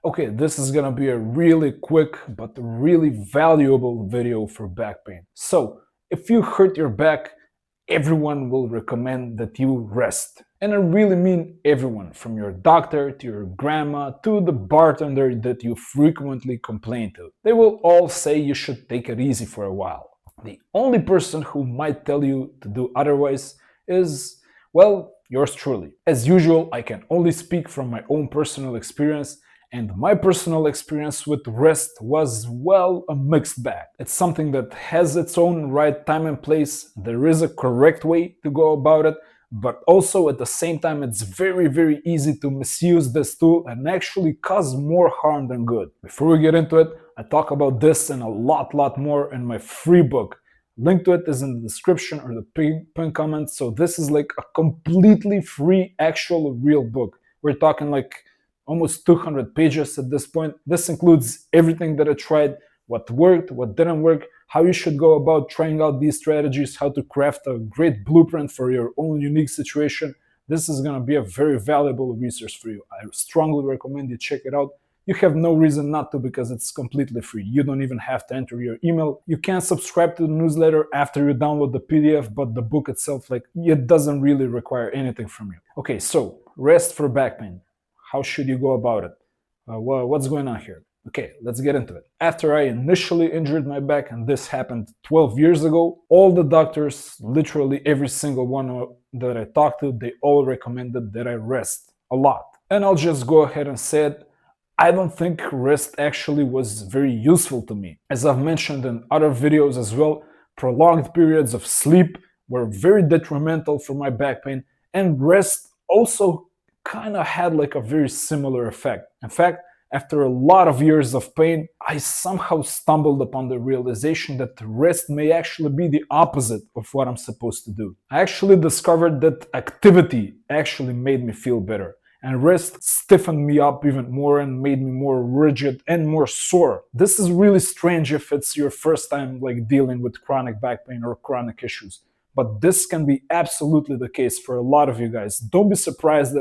Okay, this is gonna be a really quick but really valuable video for back pain. So, if you hurt your back, everyone will recommend that you rest. And I really mean everyone, from your doctor to your grandma to the bartender that you frequently complain to. They will all say you should take it easy for a while. The only person who might tell you to do otherwise is, well, yours truly. As usual, I can only speak from my own personal experience, and my personal experience with rest was, well, a mixed bag. It's something that has its own right time and place. There is a correct way to go about it, but also at the same time, it's very, very easy to misuse this tool and actually cause more harm than good. Before we get into it, I talk about this and a lot more in my free book. Link to it is in the description or the pinned comment. So this is like a completely free, actual, real book. We're talking like almost 200 pages at this point. This includes everything that I tried, what worked, what didn't work, how you should go about trying out these strategies, how to craft a great blueprint for your own unique situation. This is going to be a very valuable resource for you. I strongly recommend you check it out. You have no reason not to because it's completely free. You don't even have to enter your email. You can subscribe to the newsletter after you download the PDF, but the book itself, like, it doesn't really require anything from you. Okay, so rest for back pain. How should you go about it? What's going on here? Okay, let's get into it. After I initially injured my back, and this happened 12 years ago, all the doctors, literally every single one that I talked to, they all recommended that I rest a lot. And I'll just go ahead and say it, I don't think rest actually was very useful to me. As I've mentioned in other videos as well, prolonged periods of sleep were very detrimental for my back pain, and rest also kind of had like a very similar effect. In fact, after a lot of years of pain, I somehow stumbled upon the realization that rest may actually be the opposite of what I'm supposed to do. I actually discovered that activity actually made me feel better, and rest stiffened me up even more and made me more rigid and more sore. This is really strange if it's your first time like dealing with chronic back pain or chronic issues, but this can be absolutely the case for a lot of you guys. Don't be surprised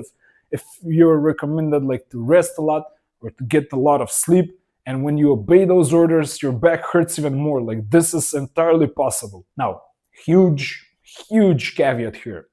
if you're recommended like to rest a lot or to get a lot of sleep, and when you obey those orders, your back hurts even more. Like, this is entirely possible. Now, huge caveat here.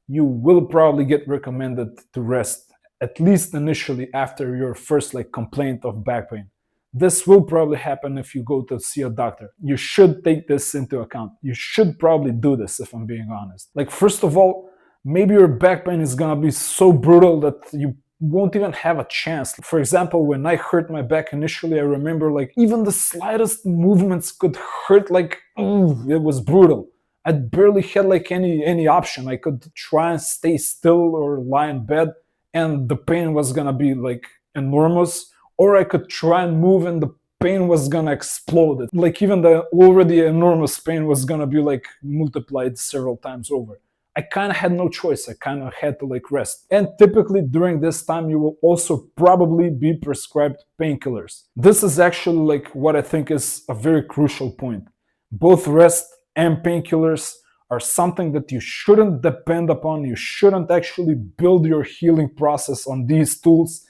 You will probably get recommended to rest, at least initially after your first like complaint of back pain. This will probably happen if you go to see a doctor. You should take this into account. You should probably do this, if I'm being honest. Like, first of all, maybe your back pain is gonna be so brutal that you won't even have a chance. For example, when I hurt my back initially, I remember like even the slightest movements could hurt. Like, it was brutal. I barely had like any option. I could try and stay still or lie in bed, and the pain was gonna be like enormous, or I could try and move and the pain was gonna explode. Like, even the already enormous pain was gonna be like multiplied several times over. I kind of had no choice. I kind of had to like rest. And typically during this time, you will also probably be prescribed painkillers. This is actually like what I think is a very crucial point. Both rest and painkillers are something that you shouldn't depend upon. You shouldn't actually build your healing process on these tools,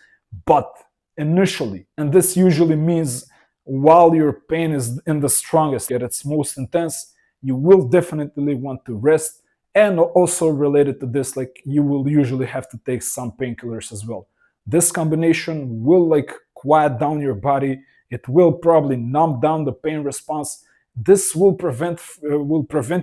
but initially. And this usually means while your pain is in the strongest, at its most intense, you will definitely want to rest. And also related to this, like, you will usually have to take some painkillers as well. This combination will like quiet down your body. It will probably numb down the pain response. This will prevent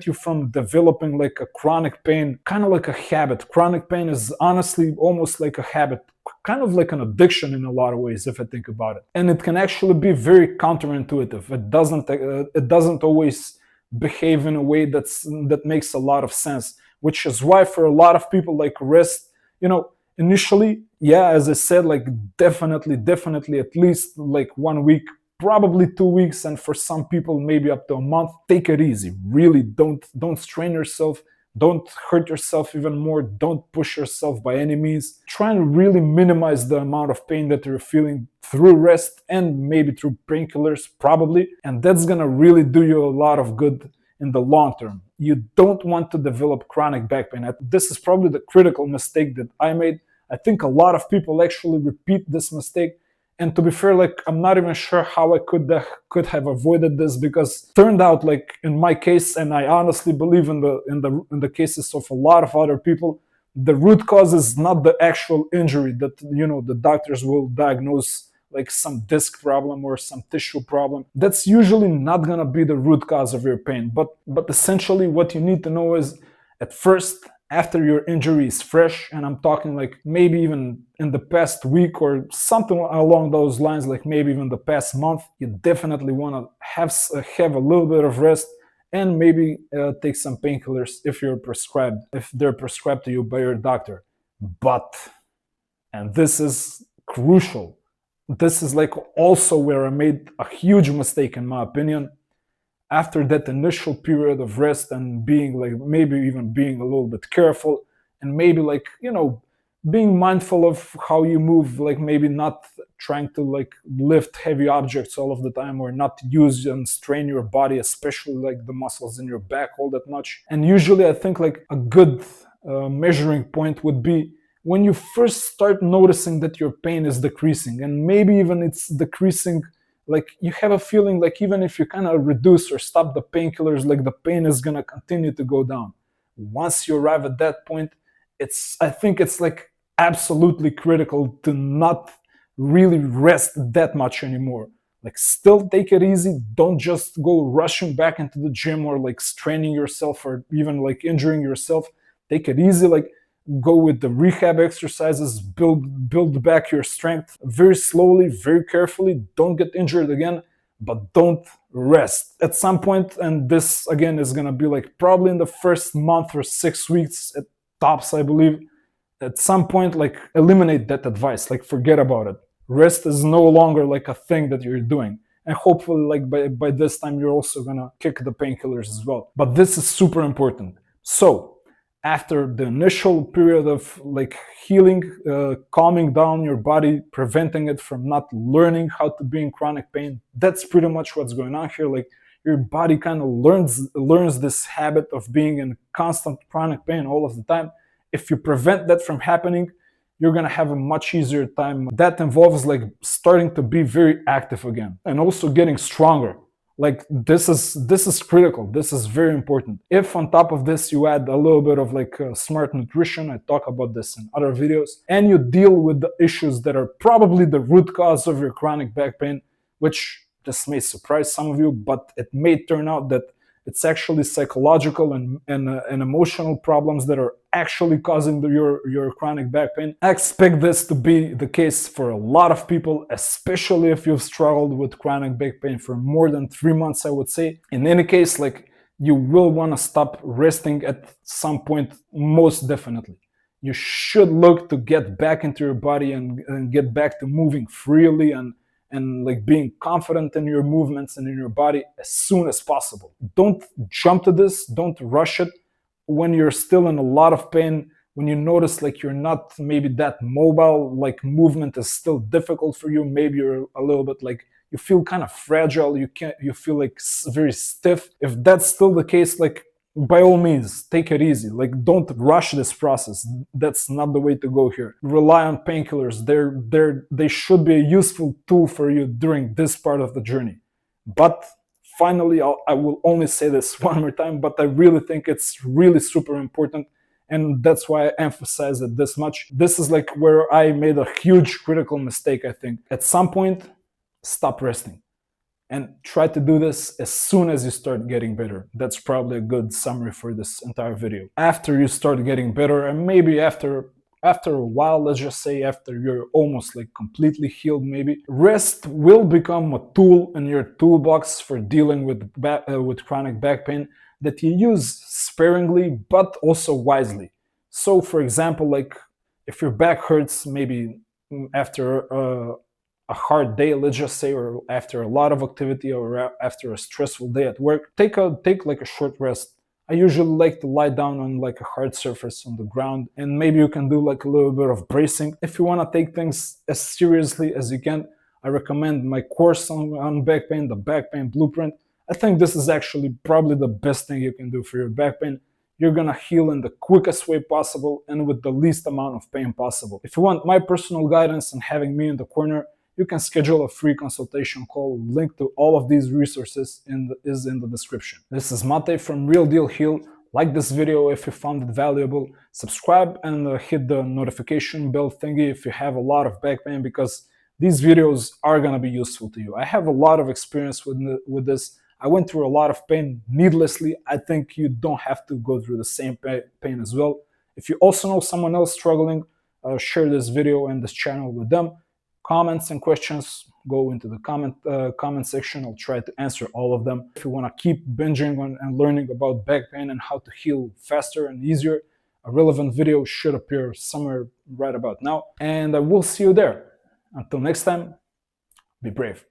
you from developing like a chronic pain, kind of like a habit. Chronic pain is honestly almost like a habit, kind of like an addiction in a lot of ways, if I think about it. And it can actually be very counterintuitive. It doesn't always behave in a way that makes a lot of sense, which is why for a lot of people, like, rest, initially, yeah, as I said, like, definitely at least like 1 week, probably 2 weeks, and for some people maybe up to a month. Take it easy. Really, don't strain yourself. Don't hurt yourself even more. Don't push yourself by any means. Try and really minimize the amount of pain that you're feeling through rest and maybe through painkillers, probably. And that's gonna really do you a lot of good in the long term. You don't want to develop chronic back pain. This is probably the critical mistake that I made. I think a lot of people actually repeat this mistake, And to be fair, like I'm not even sure how I could have avoided this, because turned out, like in my case, and I honestly believe in the cases of a lot of other people, the root cause is not the actual injury that the doctors will diagnose, like some disc problem or some tissue problem. That's usually not gonna be the root cause of your pain. But essentially, what you need to know is, at first, after your injury is fresh, and I'm talking like maybe even in the past week or something along those lines, like maybe even the past month, you definitely want to have a little bit of rest, and maybe take some painkillers if they're prescribed to you by your doctor. But, and this is crucial, this is like also where I made a huge mistake in my opinion. After that initial period of rest and being like, maybe even being a little bit careful, and maybe like being mindful of how you move, like maybe not trying to like lift heavy objects all of the time, or not use and strain your body, especially like the muscles in your back, all that much. And usually I think like a good measuring point would be when you first start noticing that your pain is decreasing, and maybe even it's decreasing, like you have a feeling like even if you kind of reduce or stop the painkillers, like the pain is gonna continue to go down. Once you arrive at that point, I think it's like absolutely critical to not really rest that much anymore. Like still take it easy. Don't just go rushing back into the gym or like straining yourself or even like injuring yourself. Take it easy. Like go with the rehab exercises, build back your strength very slowly, very carefully. Don't get injured again, but don't rest at some point. And this again is going to be like probably in the first month or 6 weeks at tops, I believe. At some point, like eliminate that advice, like forget about it. Rest is no longer like a thing that you're doing. And hopefully like by this time you're also gonna kick the painkillers as well. But this is super important. So after the initial period of like healing, calming down your body, preventing it from not learning how to be in chronic pain, that's pretty much what's going on here. Like your body kind of learns this habit of being in constant chronic pain all of the time. If you prevent that from happening, you're gonna have a much easier time. That involves like starting to be very active again, and also getting stronger. Like this is critical. This is very important. If on top of this you add a little bit of like smart nutrition, I talk about this in other videos, and you deal with the issues that are probably the root cause of your chronic back pain, which this may surprise some of you, but it may turn out that it's actually psychological and emotional problems that are actually causing your chronic back pain. I expect this to be the case for a lot of people, especially if you've struggled with chronic back pain for more than 3 months, I would say. In any case, like you will want to stop resting at some point, most definitely. You should look to get back into your body and get back to moving freely and like being confident in your movements and in your body as soon as possible. Don't jump to this, don't rush it when you're still in a lot of pain, when you notice like you're not maybe that mobile, like movement is still difficult for you, maybe you're a little bit like, you feel kind of fragile, you feel like very stiff. If that's still the case, like by all means, take it easy. Like don't rush this process. That's not the way to go here. Rely on painkillers. They should be a useful tool for you during this part of the journey. But finally, I will only say this one more time, but I really think it's really super important. And that's why I emphasize it this much. This is like where I made a huge critical mistake, I think. At some point, stop resting. And try to do this as soon as you start getting better. That's probably a good summary for this entire video. After you start getting better, and maybe after a while, let's just say after you're almost like completely healed maybe, rest will become a tool in your toolbox for dealing with chronic back pain that you use sparingly but also wisely. So for example, like if your back hurts maybe after a hard day, let's just say, or after a lot of activity, or after a stressful day at work, take like a short rest. I usually like to lie down on like a hard surface on the ground, and maybe you can do like a little bit of bracing. If you want to take things as seriously as you can, I recommend my course on back pain, the Back Pain Blueprint. I think this is actually probably the best thing you can do for your back pain. You're gonna heal in the quickest way possible and with the least amount of pain possible. If you want my personal guidance and having me in the corner, you can schedule a free consultation call. Link to all of these resources is in the description. This is Mate from Real Deal Heal. Like this video if you found it valuable, subscribe and hit the notification bell thingy if you have a lot of back pain, because these videos are going to be useful to you. I have a lot of experience with this. I went through a lot of pain needlessly. I think you don't have to go through the same pain as well. If you also know someone else struggling, share this video and this channel with them. Comments and questions, go into the comment section. I'll try to answer all of them. If you want to keep binging on and learning about back pain and how to heal faster and easier, a relevant video should appear somewhere right about now. And I will see you there. Until next time, be brave.